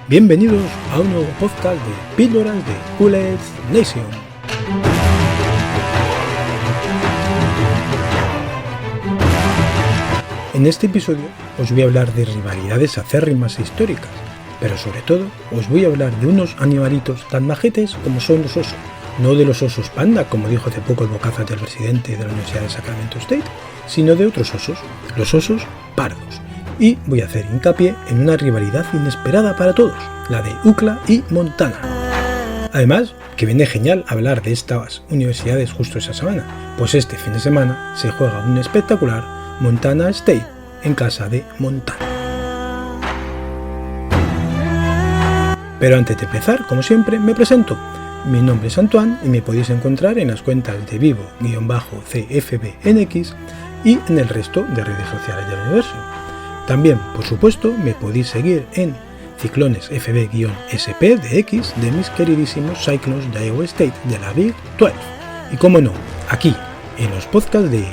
Bienvenidos a un nuevo podcast de Píldoras de College Nation. En este episodio os voy a hablar de rivalidades acérrimas e históricas, pero sobre todo os voy a hablar de unos animalitos tan majetes como son los osos. No de los osos panda, como dijo hace poco el bocazas del presidente de la Universidad de Sacramento State, sino de otros osos, los osos pardos. Y voy a hacer hincapié en una rivalidad inesperada para todos, la de UCLA y Montana. Además, que viene genial hablar de estas universidades justo esa semana, pues este fin de semana se juega un espectacular Montana State en casa de Montana. Pero antes de empezar, como siempre, me presento. Mi nombre es Antoine y me podéis encontrar en las cuentas de vivo-cfbnx y en el resto de redes sociales del universo. También, por supuesto, me podéis seguir en Ciclones FB-SP de X de mis queridísimos Cyclones de Iowa State de la Big 12. Y como no, aquí, en los podcasts de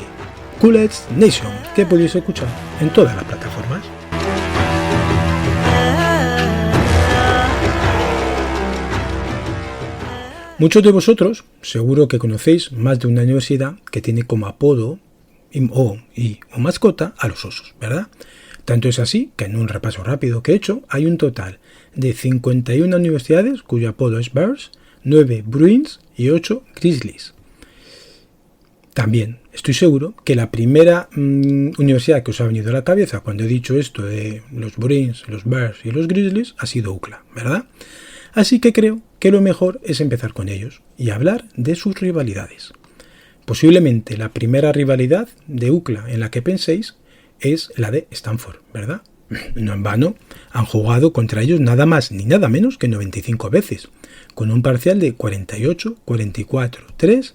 College Nation, que podéis escuchar en todas las plataformas. Muchos de vosotros seguro que conocéis más de una universidad que tiene como apodo o mascota a los osos, ¿verdad? Tanto es así que en un repaso rápido que he hecho hay un total de 51 universidades cuyo apodo es Bears, 9 Bruins y 8 Grizzlies. También estoy seguro que la primera universidad que os ha venido a la cabeza cuando he dicho esto de los Bruins, los Bears y los Grizzlies ha sido UCLA, ¿verdad? Así que creo que lo mejor es empezar con ellos y hablar de sus rivalidades. Posiblemente la primera rivalidad de UCLA en la que penséis es la de Stanford, ¿verdad? No en vano, han jugado contra ellos nada más ni nada menos que 95 veces, con un parcial de 48-44-3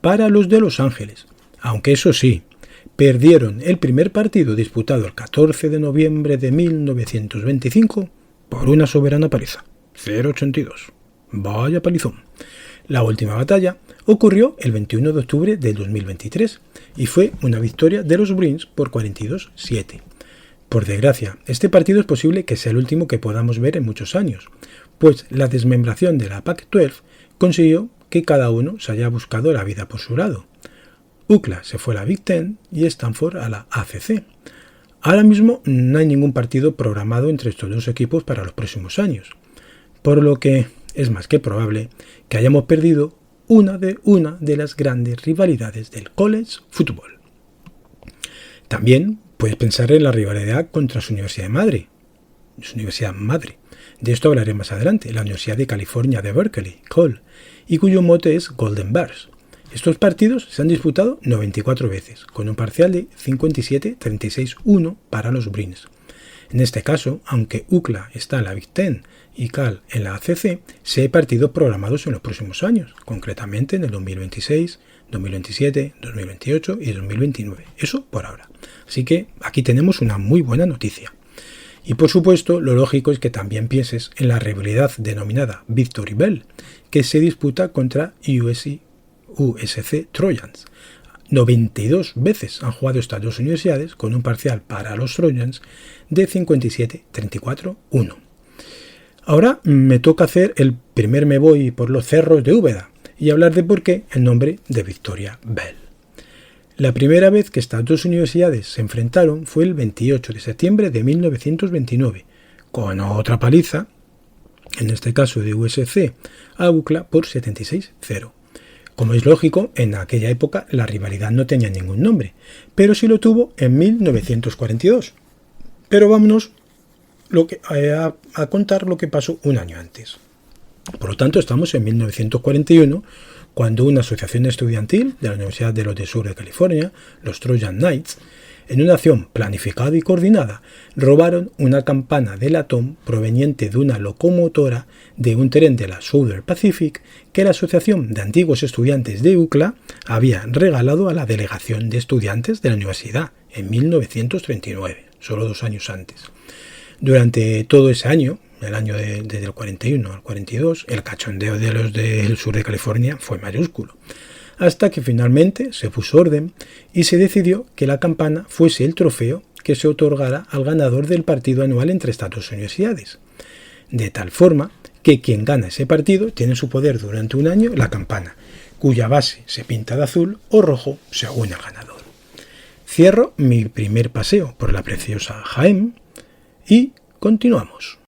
para los de Los Ángeles, aunque eso sí, perdieron el primer partido disputado el 14 de noviembre de 1925 por una soberana paliza, 0-82. Vaya palizón. La última batalla ocurrió el 21 de octubre del 2023 y fue una victoria de los Bruins por 42-7. Por desgracia, este partido es posible que sea el último que podamos ver en muchos años, pues la desmembración de la Pac-12 consiguió que cada uno se haya buscado la vida por su lado. UCLA se fue a la Big Ten y Stanford a la ACC. Ahora mismo no hay ningún partido programado entre estos dos equipos para los próximos años, por lo que es más que probable que hayamos perdido una de las grandes rivalidades del college football. También puedes pensar en la rivalidad contra su universidad madre. De esto hablaré más adelante, la Universidad de California de Berkeley, Cole, y cuyo mote es Golden Bears. Estos partidos se han disputado 94 veces, con un parcial de 57-36-1 para los Bruins. En este caso, aunque UCLA está en la Big Ten y Cal en la ACC, se hay partidos programados en los próximos años, concretamente en el 2026, 2027, 2028 y 2029. Eso por ahora. Así que aquí tenemos una muy buena noticia. Y por supuesto, lo lógico es que también pienses en la rivalidad denominada Victory Bell, que se disputa contra USC Trojans. 92 veces han jugado estas dos universidades con un parcial para los Trojans de 57-34-1. Ahora me toca hacer el primer me voy por los cerros de Úbeda y hablar de por qué el nombre de Victoria Bell. La primera vez que estas dos universidades se enfrentaron fue el 28 de septiembre de 1929, con otra paliza, en este caso de USC a UCLA por 76-0. Como es lógico, en aquella época la rivalidad no tenía ningún nombre, pero sí lo tuvo en 1942. Pero vámonos a contar lo que pasó un año antes. Por lo tanto, estamos en 1941, cuando una asociación estudiantil de la Universidad del Sur de California, los Trojan Knights, en una acción planificada y coordinada, robaron una campana de latón proveniente de una locomotora de un tren de la Southern Pacific que la Asociación de Antiguos Estudiantes de UCLA había regalado a la delegación de estudiantes de la universidad en 1939, solo 2 años antes. Durante todo ese año, desde el 41 al 42, el cachondeo de los del sur de California fue mayúsculo, hasta que finalmente se puso orden y se decidió que la campana fuese el trofeo que se otorgara al ganador del partido anual entre estas dos universidades. de tal forma que quien gana ese partido tiene su poder durante un año la campana, cuya base se pinta de azul o rojo según el ganador. Cierro mi primer paseo por la preciosa Jaén y continuamos.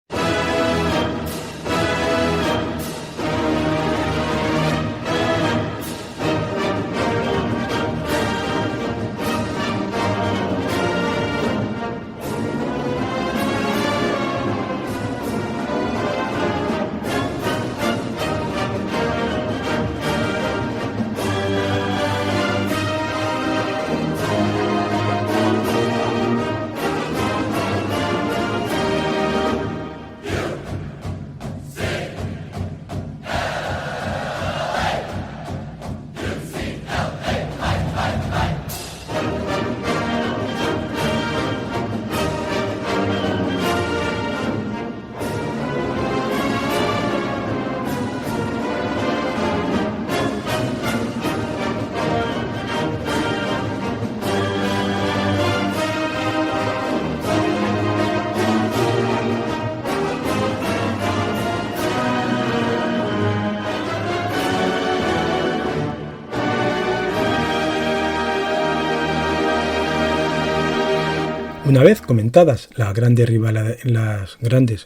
Una vez comentadas las grandes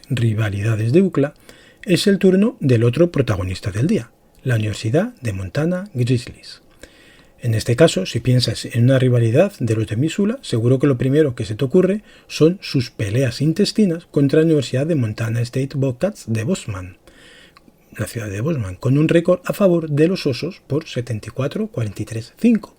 rivalidades de UCLA, es el turno del otro protagonista del día, la Universidad de Montana Grizzlies. En este caso, si piensas en una rivalidad de los de Missoula, seguro que lo primero que se te ocurre son sus peleas intestinas contra la Universidad de Montana State Bobcats de Bozeman, la ciudad de Bozeman, con un récord a favor de los Osos por 74-43-5.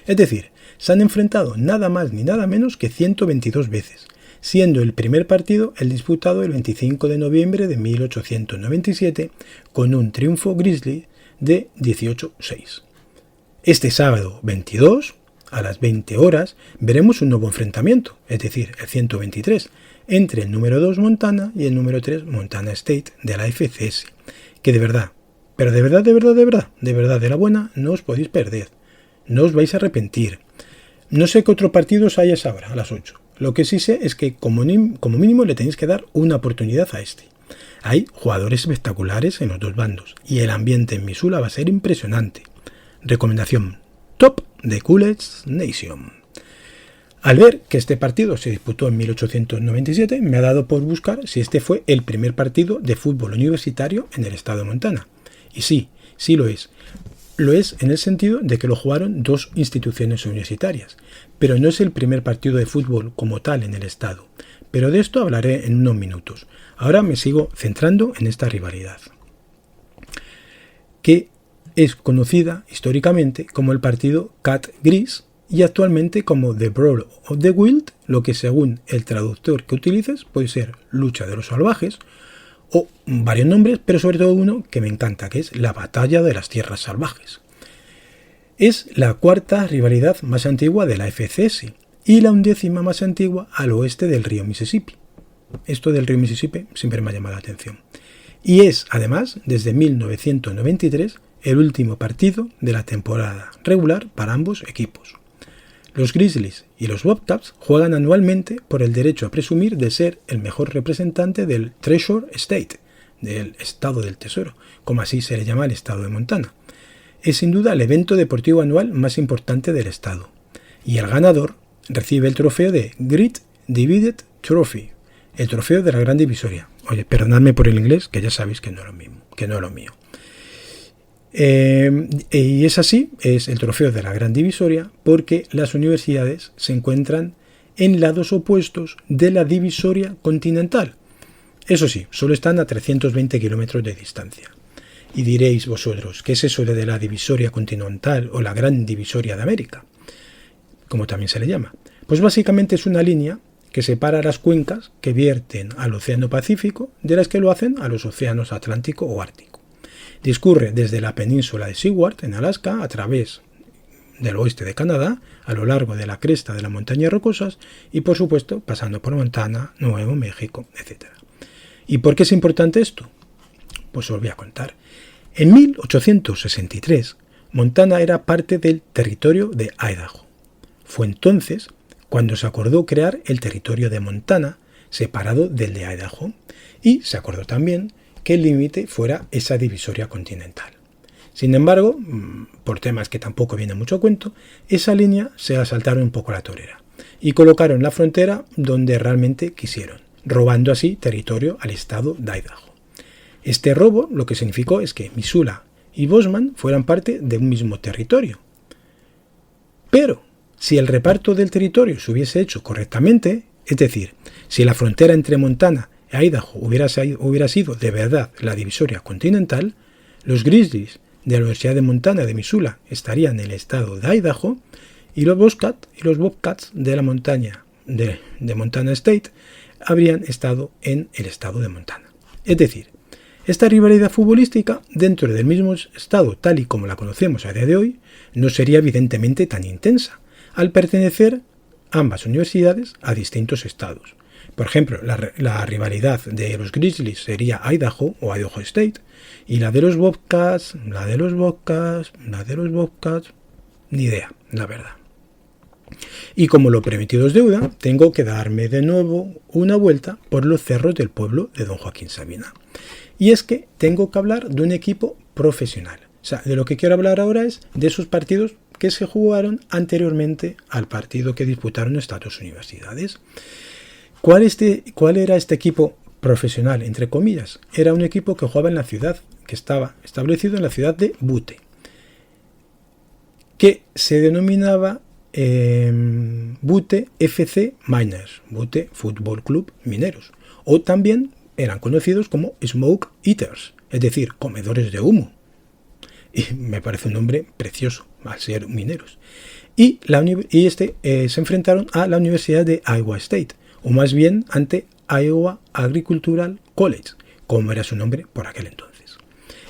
Es decir, se han enfrentado nada más ni nada menos que 122 veces, siendo el primer partido el disputado el 25 de noviembre de 1897 con un triunfo Grizzly de 18-6. Este sábado 22, a las 20 horas, veremos un nuevo enfrentamiento, es decir, el 123, entre el número 2 Montana y el número 3 Montana State de la FCS, que de verdad, pero de verdad de la buena, no os podéis perder. No os vais a arrepentir. No sé qué otro partido os hay a esa hora, a las 8. Lo que sí sé es que como mínimo le tenéis que dar una oportunidad a este. Hay jugadores espectaculares en los dos bandos y el ambiente en Missoula va a ser impresionante. Recomendación top de College Nation. Al ver que este partido se disputó en 1897, me ha dado por buscar si este fue el primer partido de fútbol universitario en el estado de Montana. Y sí lo es. Lo es en el sentido de que lo jugaron dos instituciones universitarias, pero no es el primer partido de fútbol como tal en el estado. Pero de esto hablaré en unos minutos. Ahora me sigo centrando en esta rivalidad, que es conocida históricamente como el partido Cat Gris y actualmente como The Brawl of the Wild, lo que según el traductor que utilices puede ser lucha de los salvajes, o varios nombres, pero sobre todo uno que me encanta, que es la Batalla de las Tierras Salvajes. Es la cuarta rivalidad más antigua de la FCS y la 11ª más antigua al oeste del río Mississippi. Esto del río Mississippi siempre me ha llamado la atención. Y es, además, desde 1993, el último partido de la temporada regular para ambos equipos. Los Grizzlies y los Bobcats juegan anualmente por el derecho a presumir de ser el mejor representante del Treasure State, del estado del tesoro, como así se le llama al estado de Montana. Es sin duda el evento deportivo anual más importante del estado, y el ganador recibe el trofeo de Great Divided Trophy, el trofeo de la gran divisoria. Oye, perdonadme por el inglés, que ya sabéis que no es lo mismo, que no es lo mío. Y es así, es el trofeo de la gran divisoria, porque las universidades se encuentran en lados opuestos de la divisoria continental. Eso sí, solo están a 320 kilómetros de distancia. Y diréis vosotros, ¿qué es eso de la divisoria continental o la gran divisoria de América? Como también se le llama. Pues básicamente es una línea que separa las cuencas que vierten al Océano Pacífico de las que lo hacen a los océanos Atlántico o Ártico. Discurre desde la península de Seward, en Alaska, a través del oeste de Canadá, a lo largo de la cresta de las montañas rocosas y, por supuesto, pasando por Montana, Nuevo México, etc. ¿Y por qué es importante esto? Pues os voy a contar. En 1863, Montana era parte del territorio de Idaho. Fue entonces cuando se acordó crear el territorio de Montana, separado del de Idaho, y se acordó también que el límite fuera esa divisoria continental. Sin embargo, por temas que tampoco viene mucho a cuento, esa línea se la saltaron un poco a la torera y colocaron la frontera donde realmente quisieron, robando así territorio al estado de Idaho. Este robo lo que significó es que Missoula y Bozeman fueran parte de un mismo territorio. Pero si el reparto del territorio se hubiese hecho correctamente, es decir, si la frontera entre Montana e Idaho hubiera sido de verdad la divisoria continental, los Grizzlies de la Universidad de Montana de Missoula estarían en el estado de Idaho y los Bobcats de la montaña de Montana State habrían estado en el estado de Montana. Es decir, esta rivalidad futbolística dentro del mismo estado tal y como la conocemos a día de hoy no sería evidentemente tan intensa al pertenecer ambas universidades a distintos estados. Por ejemplo, la rivalidad de los Grizzlies sería Idaho o Idaho State, y la de los Bobcats, ni idea, la verdad. Y como lo prometido es deuda, tengo que darme de nuevo una vuelta por los cerros del pueblo de Don Joaquín Sabina. Y es que tengo que hablar de un equipo profesional. O sea, de lo que quiero hablar ahora es de esos partidos que se jugaron anteriormente al partido que disputaron estas dos universidades. ¿Cuál era este equipo profesional, entre comillas? Era un equipo que jugaba en la ciudad, que estaba establecido en la ciudad de Butte, que se denominaba Butte FC Miners, Butte Football Club Mineros, o también eran conocidos como Smoke Eaters, es decir, comedores de humo. Y me parece un nombre precioso, al ser mineros. Se enfrentaron a la Universidad de Iowa State, o más bien ante Iowa Agricultural College, como era su nombre por aquel entonces.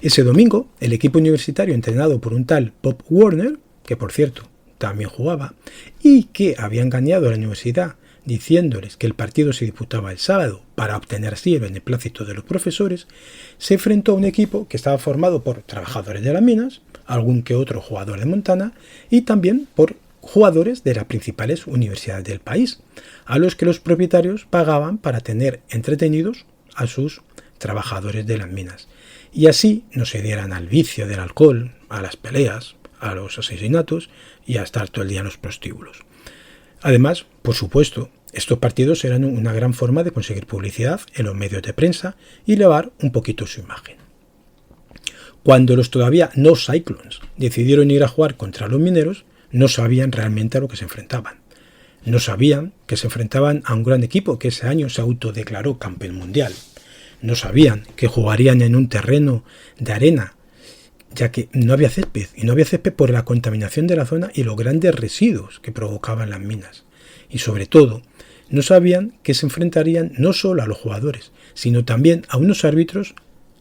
Ese domingo, el equipo universitario entrenado por un tal Pop Warner, que por cierto también jugaba, y que había engañado a la universidad diciéndoles que el partido se disputaba el sábado para obtener así el beneplácito de los profesores, se enfrentó a un equipo que estaba formado por trabajadores de las minas, algún que otro jugador de Montana, y también por jugadores de las principales universidades del país, a los que los propietarios pagaban para tener entretenidos a sus trabajadores de las minas, y así no se dieran al vicio del alcohol, a las peleas, a los asesinatos y a estar todo el día en los prostíbulos. Además, por supuesto, estos partidos eran una gran forma de conseguir publicidad en los medios de prensa y elevar un poquito su imagen. Cuando los todavía no Cyclones decidieron ir a jugar contra los mineros, no sabían realmente a lo que se enfrentaban. No sabían que se enfrentaban a un gran equipo que ese año se autodeclaró campeón mundial. No sabían que jugarían en un terreno de arena, ya que no había césped, y no había césped por la contaminación de la zona y los grandes residuos que provocaban las minas. Y sobre todo, no sabían que se enfrentarían no solo a los jugadores, sino también a unos árbitros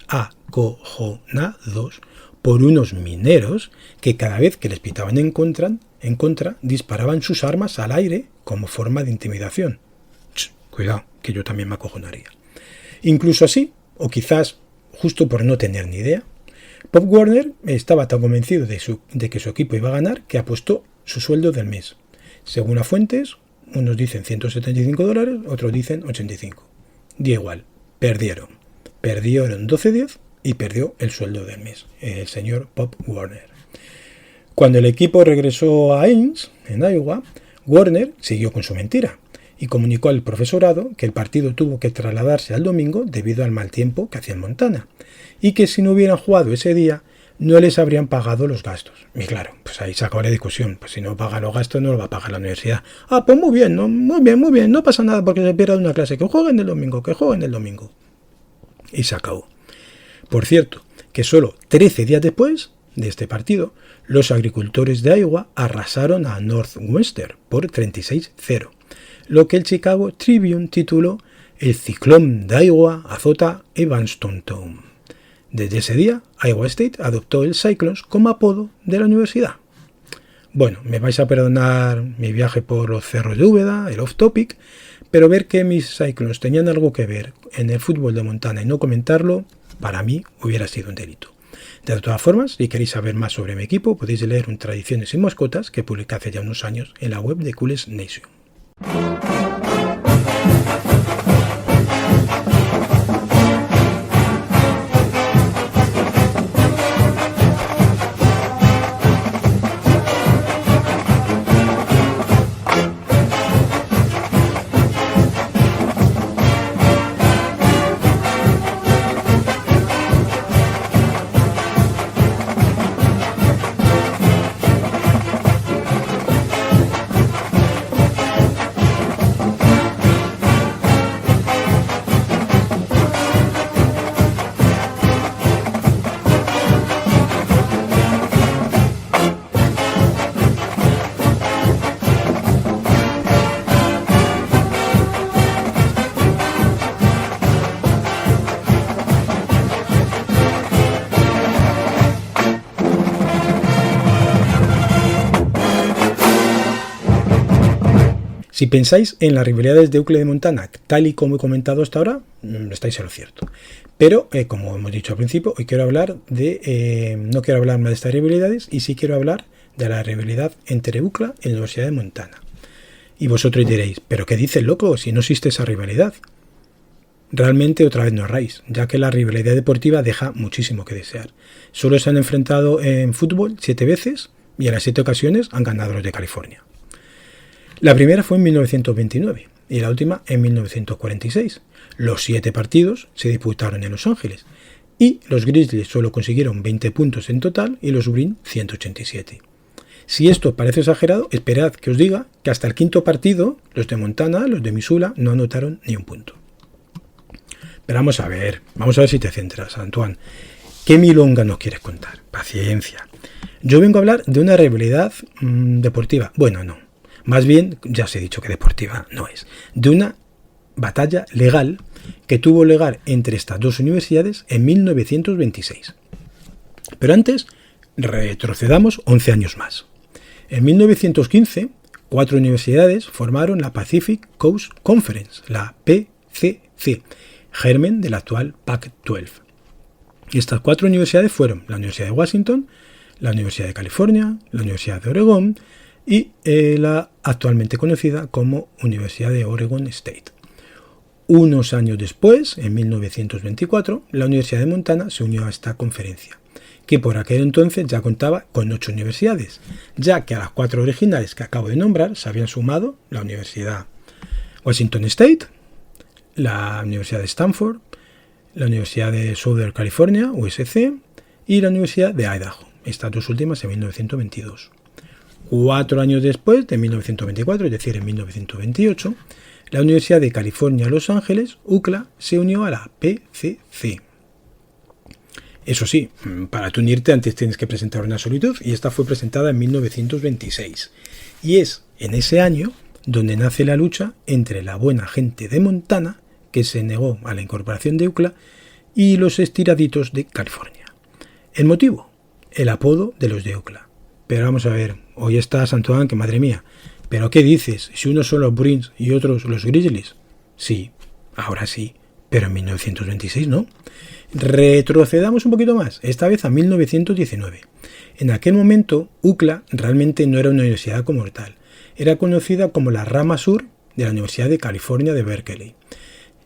acojonados por unos mineros que cada vez que les pitaban en contra disparaban sus armas al aire como forma de intimidación. Cuidado, que yo también me acojonaría. Incluso así, o quizás justo por no tener ni idea, Pop Warner estaba tan convencido de que su equipo iba a ganar que apostó su sueldo del mes. Según las fuentes, unos dicen $175, otros dicen 85. Da igual, perdieron. Perdieron 12-10 y perdió el sueldo del mes, el señor Pop Warner. Cuando el equipo regresó a Ames, en Iowa, Warner siguió con su mentira y comunicó al profesorado que el partido tuvo que trasladarse al domingo debido al mal tiempo que hacía en Montana, y que si no hubieran jugado ese día no les habrían pagado los gastos. Y claro, pues ahí se acabó la discusión, pues si no paga los gastos no lo va a pagar la universidad. Ah, pues muy bien, no pasa nada porque se pierda una clase, que jueguen el domingo. Y se acabó. Por cierto, que solo 13 días después de este partido, los agricultores de Iowa arrasaron a Northwestern por 36-0, lo que el Chicago Tribune tituló "El ciclón de Iowa azota Evanston". Desde ese día, Iowa State adoptó el Cyclones como apodo de la universidad. Bueno, me vais a perdonar mi viaje por los cerros de Úbeda, el off-topic, pero ver que mis Cyclones tenían algo que ver en el fútbol de Montana y no comentarlo, para mí hubiera sido un delito. De todas formas, si queréis saber más sobre mi equipo, podéis leer un Tradiciones y Mascotas que publiqué hace ya unos años en la web de Coolest Nation. Si pensáis en las rivalidades de UCLA y de Montana, tal y como he comentado hasta ahora, estáis en lo cierto. Pero, como hemos dicho al principio, hoy quiero hablar no quiero hablar más de estas rivalidades, y sí quiero hablar de la rivalidad entre UCLA y la Universidad de Montana. Y vosotros diréis, ¿pero qué dices, loco? Si no existe esa rivalidad. Realmente otra vez no erráis, ya que la rivalidad deportiva deja muchísimo que desear. Solo se han enfrentado en fútbol 7 veces y en las 7 ocasiones han ganado los de California. La primera fue en 1929 y la última en 1946. Los 7 partidos se disputaron en Los Ángeles y los Grizzlies solo consiguieron 20 puntos en total y los Bruins 187. Si esto parece exagerado, esperad que os diga que hasta el quinto partido los de Montana, los de Missoula, no anotaron ni un punto. Pero vamos a ver si te centras, Antoine. ¿Qué milonga nos quieres contar? Paciencia. Yo vengo a hablar de una rivalidad deportiva. Bueno, no. Más bien, ya os he dicho que deportiva no es. De una batalla legal que tuvo lugar entre estas dos universidades en 1926. Pero antes, retrocedamos 11 años más. En 1915, 4 universidades formaron la Pacific Coast Conference, la PCC, germen del actual Pac-12. Y estas 4 universidades fueron la Universidad de Washington, la Universidad de California, la Universidad de Oregón y la actualmente conocida como Universidad de Oregon State. Unos años después, en 1924, la Universidad de Montana se unió a esta conferencia, que por aquel entonces ya contaba con 8 universidades, ya que a las 4 originales que acabo de nombrar se habían sumado la Universidad Washington State, la Universidad de Stanford, la Universidad de Southern California, USC, y la Universidad de Idaho, estas dos últimas en 1922. 4 años después, de 1924, es decir, en 1928, la Universidad de California, Los Ángeles, UCLA, se unió a la PCC. Eso sí, para tú unirte antes tienes que presentar una solicitud, y esta fue presentada en 1926. Y es en ese año donde nace la lucha entre la buena gente de Montana, que se negó a la incorporación de UCLA, y los estiraditos de California. ¿El motivo? El apodo de los de UCLA. Pero vamos a ver, hoy está Antoine, que madre mía. ¿Pero qué dices? Si unos son los Bruins y otros los Grizzlies. Sí, ahora sí, pero en 1926 no. Retrocedamos un poquito más, esta vez a 1919. En aquel momento, UCLA realmente no era una universidad como tal. Era conocida como la rama sur de la Universidad de California de Berkeley.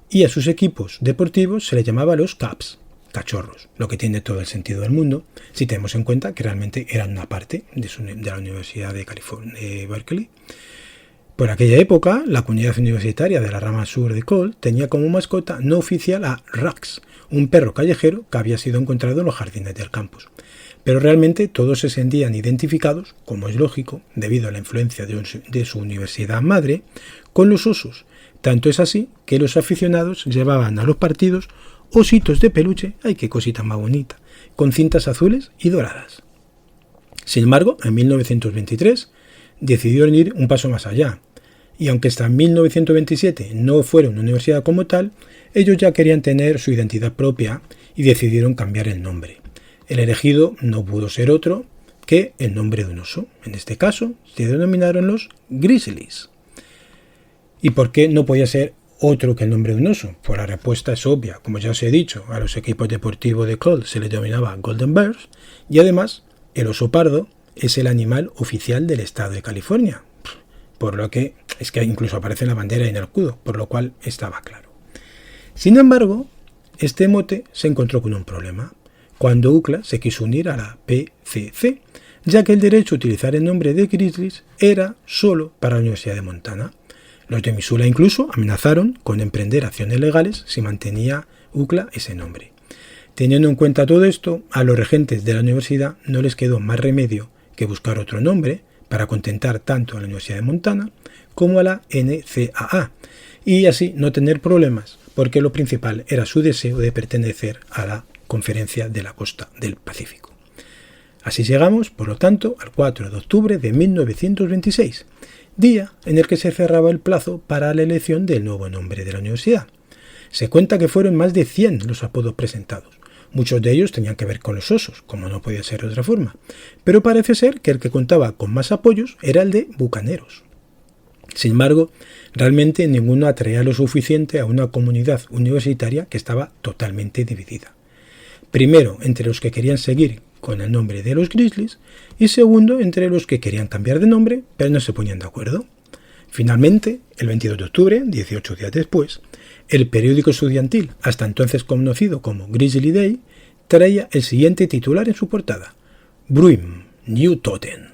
Y a sus equipos deportivos se les llamaba los Cubs, cachorros, lo que tiene todo el sentido del mundo, si tenemos en cuenta que realmente eran una parte de la Universidad de California de Berkeley. Por aquella época, la comunidad universitaria de la rama sur de Cole tenía como mascota no oficial a Rax, un perro callejero que había sido encontrado en los jardines del campus. Pero realmente todos se sentían identificados, como es lógico, debido a la influencia de su universidad madre, con los osos. Tanto es así que los aficionados llevaban a los partidos ositos de peluche, ¡ay qué cosita más bonita!, con cintas azules y doradas. Sin embargo, en 1923 decidieron ir un paso más allá, y aunque hasta 1927 no fueron una universidad como tal, ellos ya querían tener su identidad propia y decidieron cambiar el nombre. El elegido no pudo ser otro que el nombre de un oso. En este caso, se denominaron los Grizzlies. ¿Y por qué no podía ser otro que el nombre de un oso? Pues la respuesta es obvia. Como ya os he dicho, a los equipos deportivos de Cole se les denominaba Golden Bears, y además el oso pardo es el animal oficial del estado de California, por lo que es que incluso aparece en la bandera y en el escudo, por lo cual estaba claro. Sin embargo, este mote se encontró con un problema cuando UCLA se quiso unir a la PCC, ya que el derecho a utilizar el nombre de Grizzlies era solo para la Universidad de Montana. Los de Missoula incluso amenazaron con emprender acciones legales si mantenía UCLA ese nombre. Teniendo en cuenta todo esto, a los regentes de la universidad no les quedó más remedio que buscar otro nombre para contentar tanto a la Universidad de Montana como a la NCAA, y así no tener problemas, porque lo principal era su deseo de pertenecer a la Conferencia de la Costa del Pacífico. Así llegamos, por lo tanto, al 4 de octubre de 1926, día en el que se cerraba el plazo para la elección del nuevo nombre de la universidad. Se cuenta que fueron más de 100 los apodos presentados. Muchos de ellos tenían que ver con los osos, como no podía ser de otra forma, pero parece ser que el que contaba con más apoyos era el de Bucaneros. Sin embargo, realmente ninguno atraía lo suficiente a una comunidad universitaria que estaba totalmente dividida. Primero, entre los que querían seguir con el nombre de los Grizzlies, y segundo, entre los que querían cambiar de nombre, pero no se ponían de acuerdo. Finalmente, el 22 de octubre, 18 días después, el periódico estudiantil, hasta entonces conocido como Grizzly Day, traía el siguiente titular en su portada: Bruin, New Toten,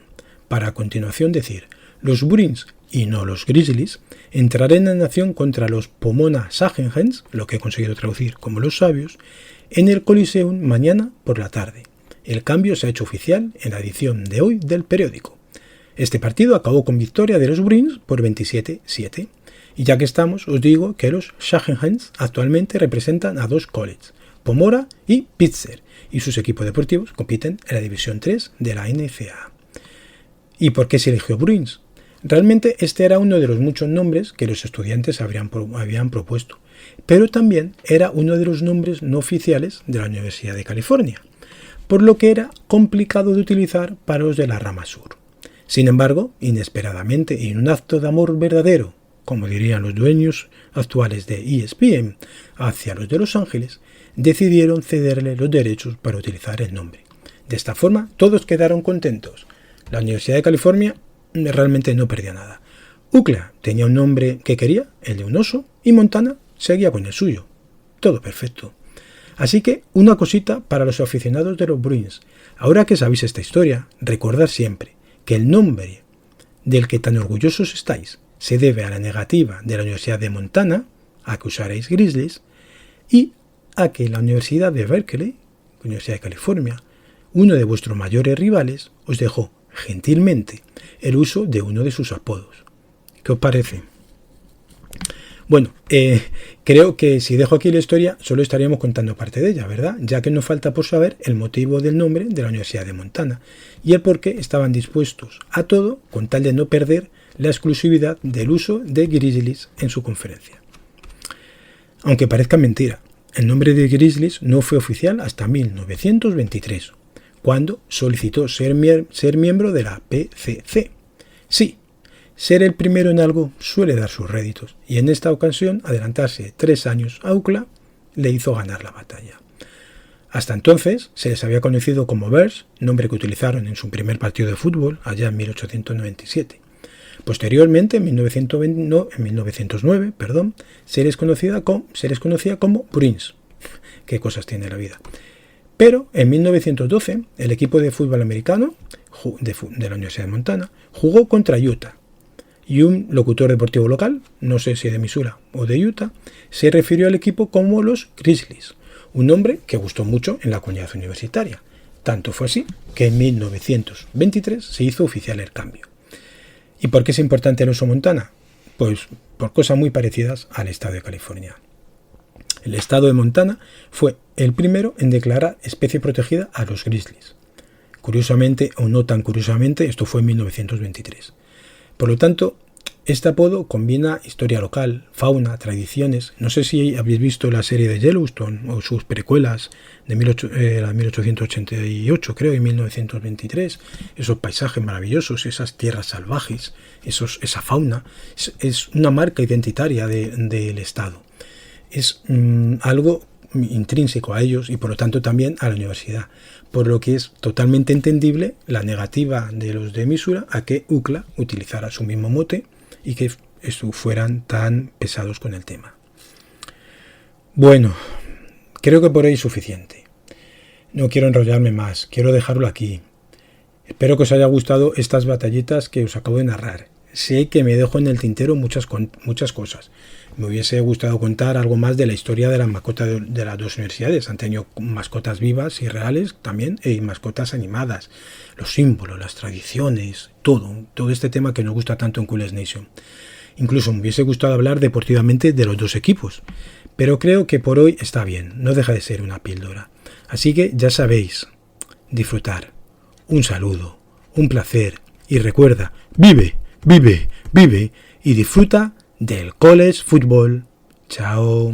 para a continuación decir: los Bruins, y no los Grizzlies, entrarán en acción contra los Pomona Sagenhens, lo que he conseguido traducir como los sabios, en el Coliseum mañana por la tarde. El cambio se ha hecho oficial en la edición de hoy del periódico. Este partido acabó con victoria de los Bruins por 27-7. Y ya que estamos, os digo que los Sagenhens actualmente representan a dos colleges, Pomona y Pitzer, y sus equipos deportivos compiten en la División 3 de la NCAA. ¿Y por qué se eligió Bruins? Realmente este era uno de los muchos nombres que los estudiantes habían propuesto, pero también era uno de los nombres no oficiales de la Universidad de California, por lo que era complicado de utilizar para los de la rama sur. Sin embargo, inesperadamente y en un acto de amor verdadero, como dirían los dueños actuales de ESPN, hacia los de Los Ángeles, decidieron cederle los derechos para utilizar el nombre. De esta forma, todos quedaron contentos. La Universidad de California realmente no perdía nada. UCLA tenía un nombre que quería, el de un oso, y Montana seguía con el suyo. Todo perfecto. Así que, una cosita para los aficionados de los Bruins. Ahora que sabéis esta historia, recordad siempre que el nombre del que tan orgullosos estáis se debe a la negativa de la Universidad de Montana a que usaréis Grizzlies y a que la Universidad de Berkeley, Universidad de California, uno de vuestros mayores rivales, os dejó gentilmente el uso de uno de sus apodos. ¿Qué os parece? Bueno, creo que si dejo aquí la historia solo estaríamos contando parte de ella, ¿verdad? Ya que nos falta por saber el motivo del nombre de la Universidad de Montana y el por qué estaban dispuestos a todo con tal de no perder la exclusividad del uso de Grizzlies en su conferencia. Aunque parezca mentira, el nombre de Grizzlies no fue oficial hasta 1923, cuando solicitó ser miembro de la PCC. Sí, ser el primero en algo suele dar sus réditos, y en esta ocasión adelantarse 3 años a UCLA le hizo ganar la batalla. Hasta entonces se les había conocido como Bears, nombre que utilizaron en su primer partido de fútbol allá en 1897. Posteriormente, en 1909, se les conocía como Bruins. Qué cosas tiene la vida. Pero en 1912, el equipo de fútbol americano de la Universidad de Montana jugó contra Utah. Y un locutor deportivo local, no sé si de Missouri o de Utah, se refirió al equipo como los Grizzlies, un nombre que gustó mucho en la comunidad universitaria. Tanto fue así que en 1923 se hizo oficial el cambio. ¿Y por qué es importante el oso Montana? Pues por cosas muy parecidas al estado de California. El estado de Montana fue el primero en declarar especie protegida a los grizzlies. Curiosamente, o no tan curiosamente, esto fue en 1923. Por lo tanto, este apodo combina historia local, fauna, tradiciones. No sé si habéis visto la serie de Yellowstone o sus precuelas de 1888, creo, y 1923. Esos paisajes maravillosos, esas tierras salvajes, esa fauna. Es una marca identitaria del estado. Es algo intrínseco a ellos y por lo tanto también a la universidad, por lo que es totalmente entendible la negativa de los de Missouri a que UCLA utilizara su mismo mote y que fueran tan pesados con el tema. Bueno, creo que por ahí es suficiente. No quiero enrollarme más, quiero dejarlo aquí. Espero que os haya gustado estas batallitas que os acabo de narrar. Sé que me dejo en el tintero muchas cosas. Me hubiese gustado contar algo más de la historia de las mascotas de las dos universidades. Han tenido mascotas vivas y reales también, y mascotas animadas, los símbolos, las tradiciones, todo este tema que nos gusta tanto en Coolest Nation. Incluso me hubiese gustado hablar deportivamente de los dos equipos, pero creo que por hoy está bien, no deja de ser una píldora. Así que ya sabéis, disfrutar. Un saludo, un placer, y recuerda, vive y disfruta del college football. Chao.